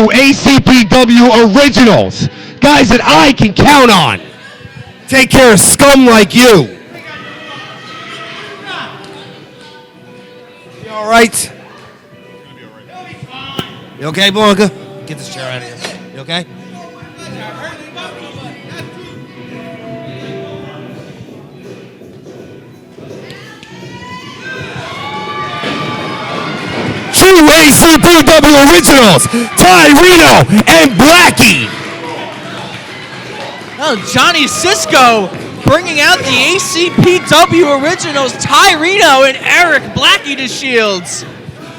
true ACPW originals. Guys that I can count on. Take care of scum like you. You all right? You okay, Blanca? Get this chair out of here. You okay? True ACPW originals, Ty Reno and Blackie. Oh, Johnny Cisco bringing out the ACPW originals, Ty Reno and Eric Blackie to Shields.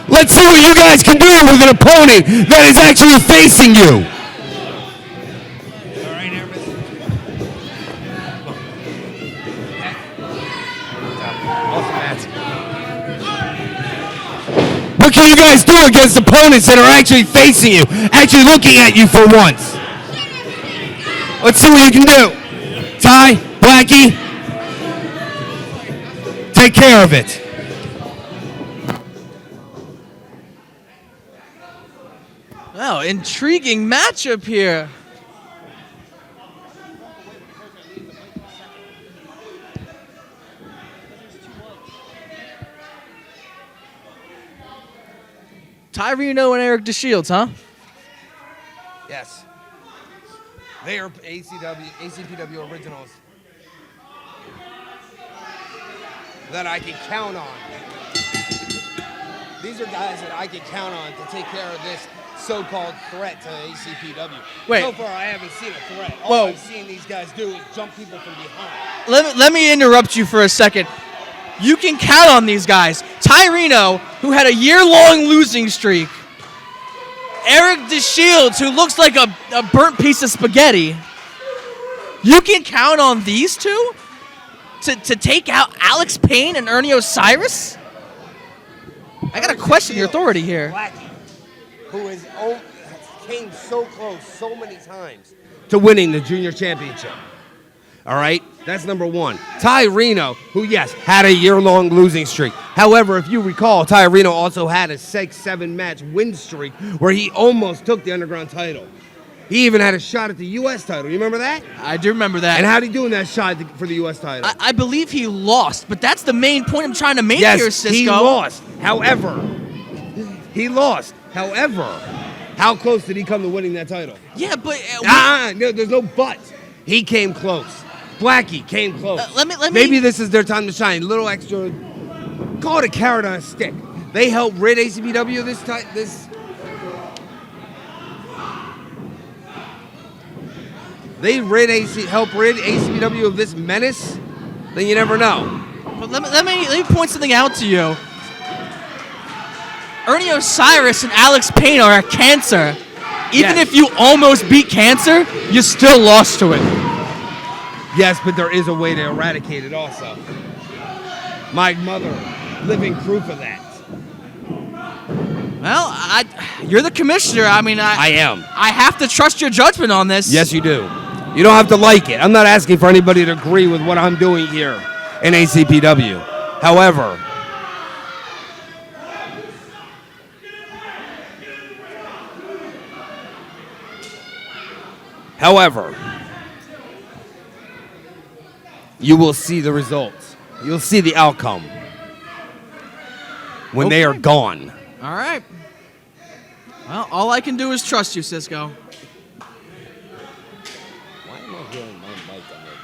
Let's see what you guys can do with an opponent that is actually facing you. All right, what can you guys do against opponents that are actually facing you, actually looking at you for once? Let's see what you can do. Ty, Blackie, take care of it. Wow, intriguing matchup here. Ty Reno and Eric DeShields, huh? Yes. They are ACPW originals that I can count on. These are guys that I can count on to take care of this so-called threat to ACPW. Wait. So far, I haven't seen a threat. All I've seen these guys do is jump people from behind. Let me interrupt you for a second. You can count on these guys. Ty Reno, who had a year-long losing streak. Eric DeShields, who looks like a burnt piece of spaghetti. You can count on these two to take out Alex Payne and Ernie Osiris? I got to question your authority here. Blackie, who came so close so many times to winning the junior championship. All right? That's number one. Ty Reno, who, yes, had a year-long losing streak. However, if you recall, Ty Reno also had a 6-7 match win streak where he almost took the Underground title. He even had a shot at the U.S. title. You remember that? I do remember that. And how'd he do in that shot for the U.S. title? I believe he lost, but that's the main point I'm trying to make yes, here, Cisco. he lost. However, how close did he come to winning that title? Yeah, but... no, there's no but. He came close. Blackie came close. Maybe this is their time to shine. A little extra, call it a carrot on a stick. They helped rid ACPW They help rid ACPW of this menace. Then you never know. But let me point something out to you. Ernie Osiris and Alex Payne are a cancer. Even if you almost beat cancer, you still lost to it. Yes, but there is a way to eradicate it also. My mother, living proof of that. Well, you're the commissioner. I mean, I am. I have to trust your judgment on this. Yes, you do. You don't have to like it. I'm not asking for anybody to agree with what I'm doing here in ACPW. However, you will see the results. You'll see the outcome when they are gone. All right. Well, all I can do is trust you, Cisco. Why am I hearing my mic on it?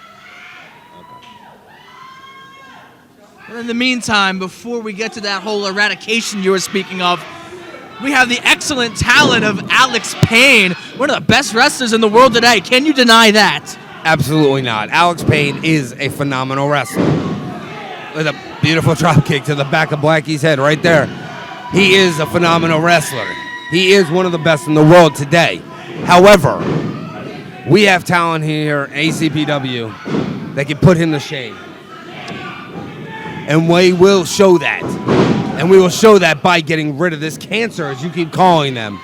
Okay. And in the meantime, before we get to that whole eradication you were speaking of, we have the excellent talent of Alex Payne, one of the best wrestlers in the world today. Can you deny that? Absolutely not. Alex Payne is a phenomenal wrestler. With a beautiful drop kick to the back of Blackie's head right there. He is a phenomenal wrestler. He is one of the best in the world today. However, we have talent here at ACPW that can put him to shame. And we will show that. And we will show that by getting rid of this cancer, as you keep calling them.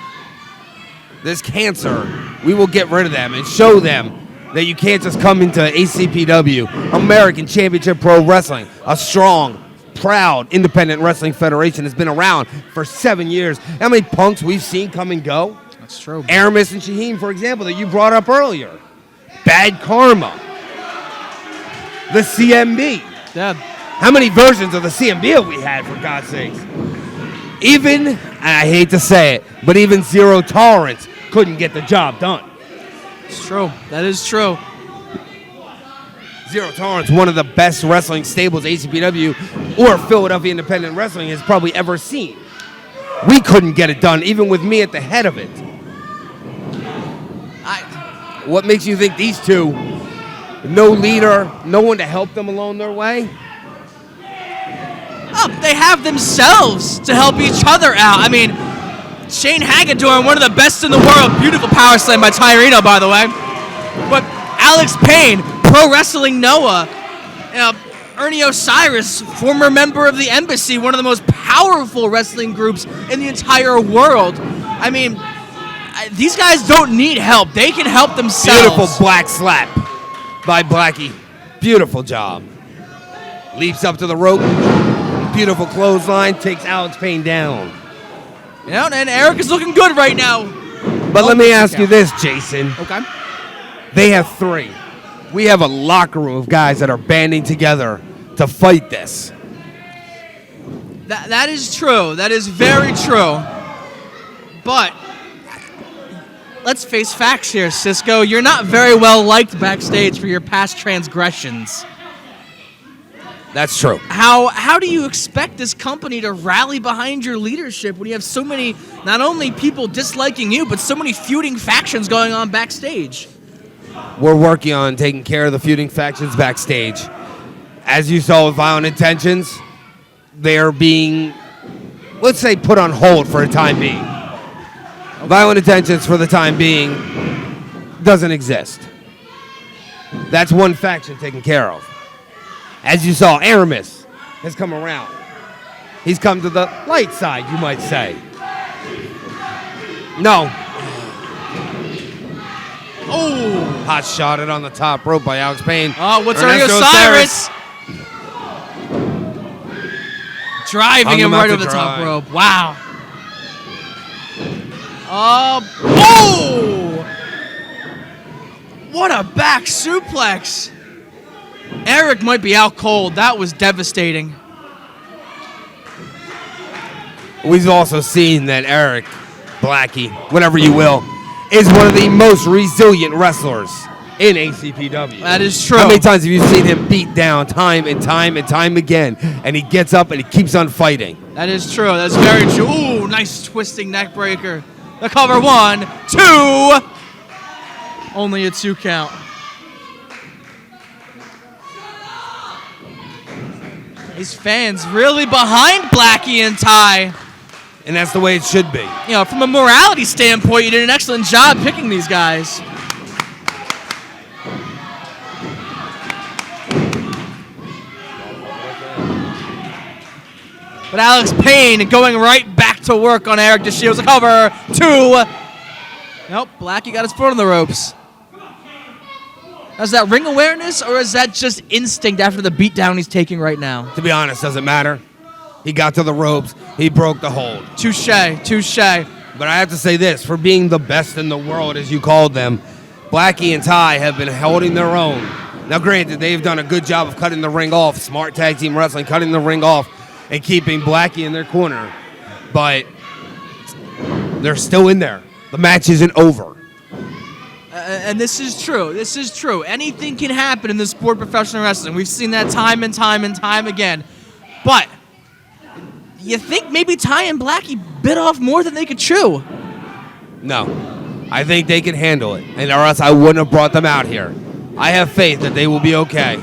This cancer, we will get rid of them and show them that you can't just come into ACPW, American Championship Pro Wrestling, a strong, proud, independent wrestling federation that's been around for 7 years. How many punks we've seen come and go? It's true. Aramis and Shaheen, for example, that you brought up earlier. Bad Karma. The CMB. Yeah. How many versions of the CMB have we had, for God's sakes? Even, and I hate to say it, but even Zero Tolerance couldn't get the job done. It's true. That is true. Zero Tolerance, one of the best wrestling stables ACPW or Philadelphia Independent Wrestling has probably ever seen. We couldn't get it done, even with me at the head of it. What makes you think these two, no leader, no one to help them along their way? Oh, they have themselves to help each other out. I mean, Shane Hagedorn, one of the best in the world. Beautiful power slam by Tyreno, by the way. But Alex Payne, Pro Wrestling Noah, Ernie Osiris, former member of the Embassy, one of the most powerful wrestling groups in the entire world. I mean, these guys don't need help. They can help themselves. Beautiful black slap by Blackie. Beautiful job. Leaps up to the rope. Beautiful clothesline. Takes Alex Payne down. You know, and Eric is looking good right now. But let me ask you this, Jason. Okay. They have 3. We have a locker room of guys that are banding together to fight this. That is true. That is very true. But let's face facts here, Cisco. You're not very well liked backstage for your past transgressions. That's true. How do you expect this company to rally behind your leadership when you have so many, not only people disliking you, but so many feuding factions going on backstage? We're working on taking care of the feuding factions backstage. As you saw with Violent Intentions, they're being, let's say, put on hold for the time being. Okay. Violent Intentions, for the time being, doesn't exist. That's one faction taken care of. As you saw, Aramis has come around. He's come to the light side, you might say. No. Oh! Hot shotted on the top rope by Alex Payne. Oh, what's Ernie Osiris? Driving him right over the top rope. Wow. Oh! What a back suplex. Eric might be out cold. That was devastating. We've also seen that Eric, Blackie, whatever you will, is one of the most resilient wrestlers in ACPW. That is true. How many times have you seen him beat down time and time and time again, and he gets up and he keeps on fighting? That is true. That's very true. Ooh, nice twisting neck breaker. The cover, 1, 2. Only a 2 count. These fans really behind Blackie and Ty. And that's the way it should be. You know, from a morality standpoint, you did an excellent job picking these guys. But Alex Payne going right back to work on Eric DeShields. A cover, 2. Nope, Blackie got his foot on the ropes. Is that ring awareness, or is that just instinct after the beatdown he's taking right now? To be honest, doesn't matter. He got to the ropes. He broke the hold. Touche. But I have to say this, for being the best in the world, as you called them, Blackie and Ty have been holding their own. Now, granted, they've done a good job of cutting the ring off, smart tag team wrestling, cutting the ring off and keeping Blackie in their corner. But they're still in there. The match isn't over. And this is true. This is true. Anything can happen in the sport of professional wrestling. We've seen that time and time and time again. But you think maybe Ty and Blackie bit off more than they could chew? No. I think they can handle it, and or else I wouldn't have brought them out here. I have faith that they will be okay.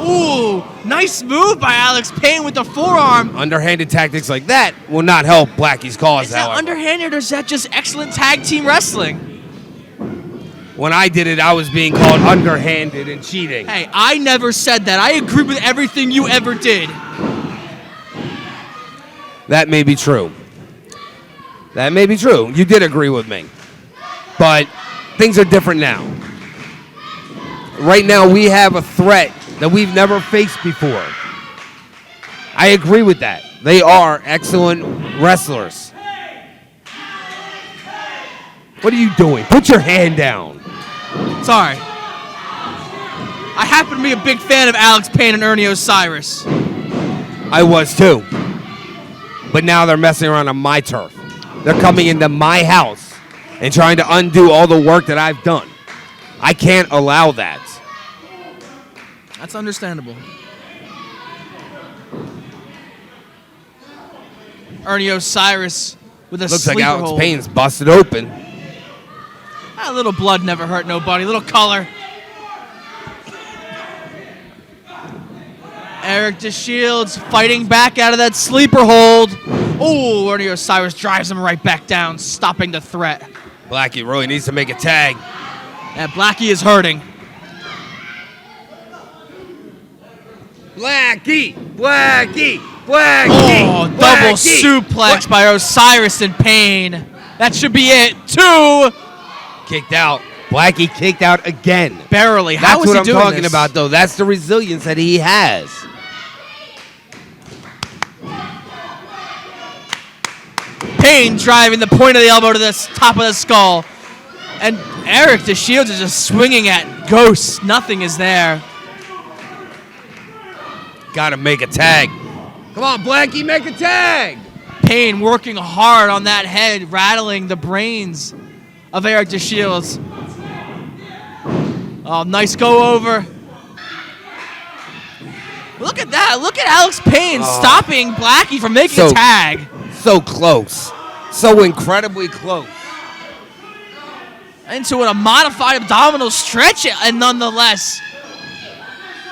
Ooh, nice move by Alex Payne with the forearm. Underhanded tactics like that will not help Blackie's cause, Is that however. underhanded, or is that just excellent tag team wrestling? When I did it, I was being called underhanded and cheating. Hey, I never said that. I agree with everything you ever did. That may be true. That may be true. You did agree with me. But things are different now. Right now, we have a threat that we've never faced before. I agree with that. They are excellent wrestlers. What are you doing? Put your hand down. Sorry. I happen to be a big fan of Alex Payne and Ernie Osiris. I was too. But now they're messing around on my turf. They're coming into my house and trying to undo all the work that I've done. I can't allow that. That's understandable. Ernie Osiris with a Looks sleeper like Alex hold. Payne's busted open. A little blood never hurt nobody. A little color. Eric DeShields fighting back out of that sleeper hold. Oh, Ernie Osiris drives him right back down, stopping the threat. Blackie really needs to make a tag. And Blackie is hurting. Blackie! Blackie! Blackie! Oh, double Blackie! suplex by Osiris and Payne. That should be it. 2. Kicked out. Blackie kicked out again. Barely. That's How is what he I'm doing talking this? about, though. That's the resilience that he has. Payne driving the point of the elbow to the top of the skull. And Eric DeShields is just swinging at ghosts. Nothing is there. Got to make a tag. Come on, Blackie, make a tag. Payne working hard on that head, rattling the brains of Eric DeShields. Oh, nice go over. Look at that. Look at Alex Payne stopping Blackie from making a tag. So close. So incredibly close. Into a modified abdominal stretch, and nonetheless.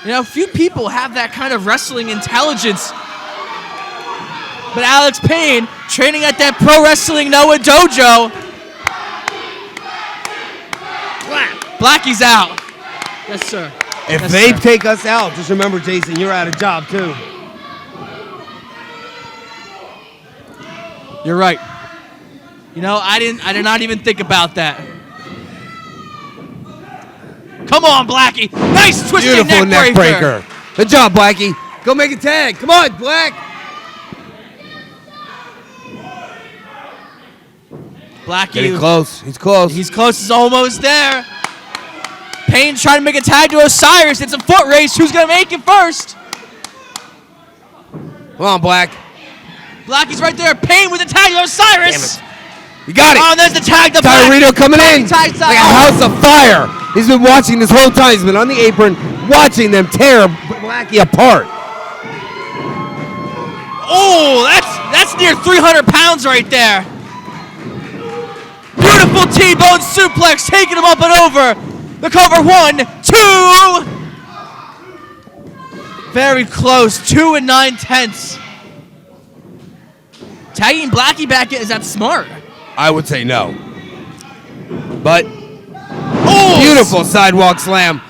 You know, few people have that kind of wrestling intelligence. But Alex Payne, training at that Pro Wrestling Noah dojo. Blackie's out. Yes, sir. If Yes, they sir. take us out, just remember, Jason, you're out of job, too. You're right. You know, I did not even think about that. Come on, Blackie. Nice twisting Beautiful neck breaker. Good job, Blackie. Go make a tag. Come on, Black. Blackie. Getting close. He's close. He's close. He's almost there. Payne trying to make a tag to Osiris. It's a foot race. Who's going to make it first? Come on, Black. Blackie's right there. Payne with the tag to Osiris. Damn it. You got it. Oh, there's the tag to Tyrino Blackie. coming in Tag. like a house of fire. He's been watching this whole time. He's been on the apron, watching them tear Blackie apart. Oh, that's near 300 pounds right there. Beautiful T-bone suplex, taking him up and over. The cover 1, 2. Very close, 2 9/10. Tagging Blackie back in, is that smart? I would say no. But Oh, beautiful sidewalk slam.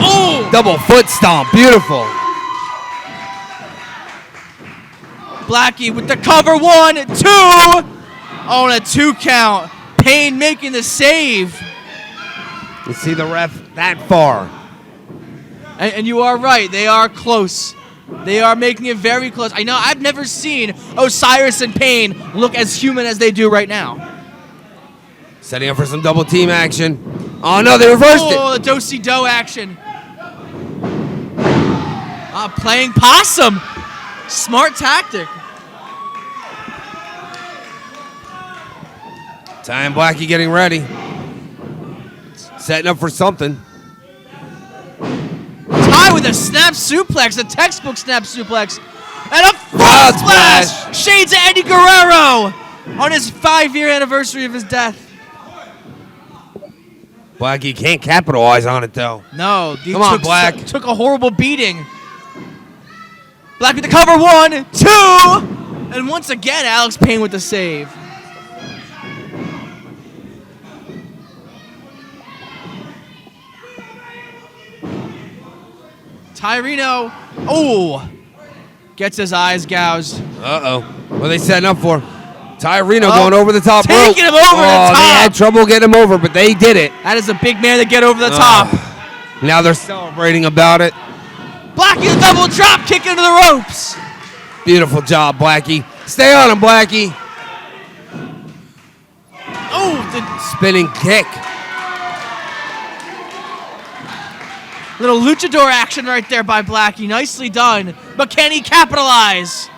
Oh, Double foot stomp. Beautiful. Blackie with the cover 1, 2. Oh, and a 2 count. Payne making the save. You see the ref that far. And you are right. They are close. They are making it very close. I know I've never seen Osiris and Payne look as human as they do right now. Setting up for some double team action. Oh, no, they reversed it. Oh, the do-si-do action. Playing possum. Smart tactic. Ty and Blackie getting ready. Setting up for something. Ty with a snap suplex, a textbook snap suplex. And a frog Frog splash! splash. Shades of Eddie Guerrero on his 5-year anniversary of his death. Blackie can't capitalize on it, though. No, he Come on, Black. took a horrible beating. Black with the cover 1, 2. And once again, Alex Payne with the save. Tyrino, gets his eyes gouged. Uh-oh. What are they setting up for? Tyrino going over the top rope. Taking him over the top. They had trouble getting him over, but they did it. That is a big man to get over the top. Now they're celebrating about it. Blackie, the double drop kick into the ropes. Beautiful job, Blackie. Stay on him, Blackie. Oh, the spinning kick. Little luchador action right there by Blackie. Nicely done. But can he capitalize?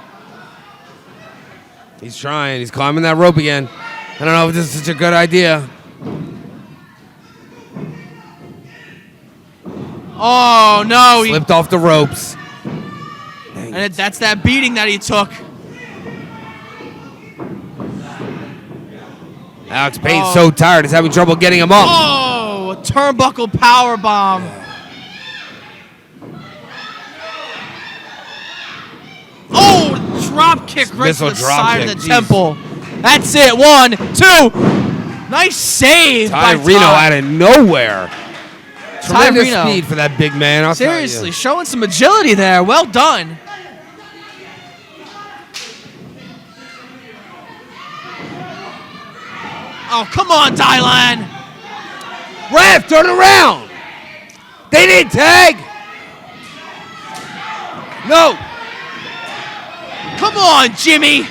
He's trying. He's climbing that rope again. I don't know if this is such a good idea. Oh, no. He Slipped off the ropes. And that's that beating that he took. Alex Payne's so tired, he's having trouble getting him up. Oh, a turnbuckle power bomb. Oh, drop kick right to Missile the drop side kick, of the jeez. temple. That's it. 1, 2. Nice save by Ty Reno Ty. out of nowhere. Tremendous Reno. speed for that big man. I'll tell you. Seriously, showing some agility there. Well done. Oh, come on, Dylan. Ref, turn around. They didn't tag. No. Come on, Jimmy.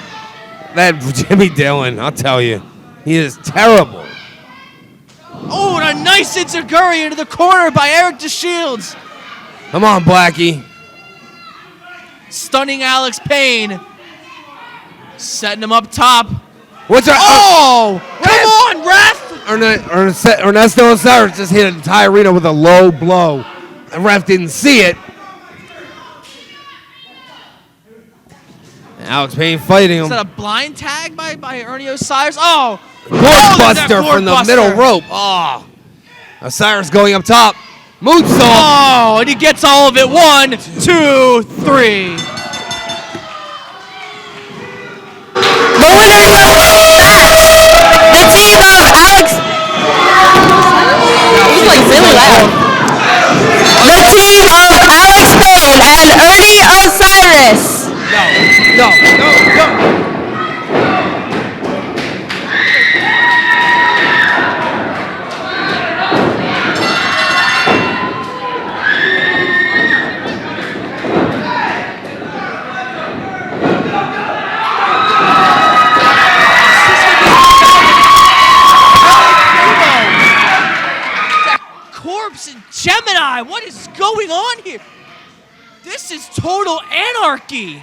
That Jimmy Dillon, I'll tell you, he is terrible. Oh, and a nice enziguri into the corner by Eric DeShields. Come on, Blackie. Stunning Alex Payne. Setting him up top. What's our? Oh, come on, ref. Ernesto Osiris just hit Ty Reno with a low blow. The ref didn't see it. Alex Payne fighting him. Is that a blind tag by Ernie Osiris? Oh, Buster from the middle rope. Oh, Osiris going up top. Moonsault. Oh, and he gets all of it. 1, 2, 3. The winner of the team of Alex. This is like really loud. The team of Alex Payne and Ernie Osiris. No. Gemini, what is going on here? This is total anarchy.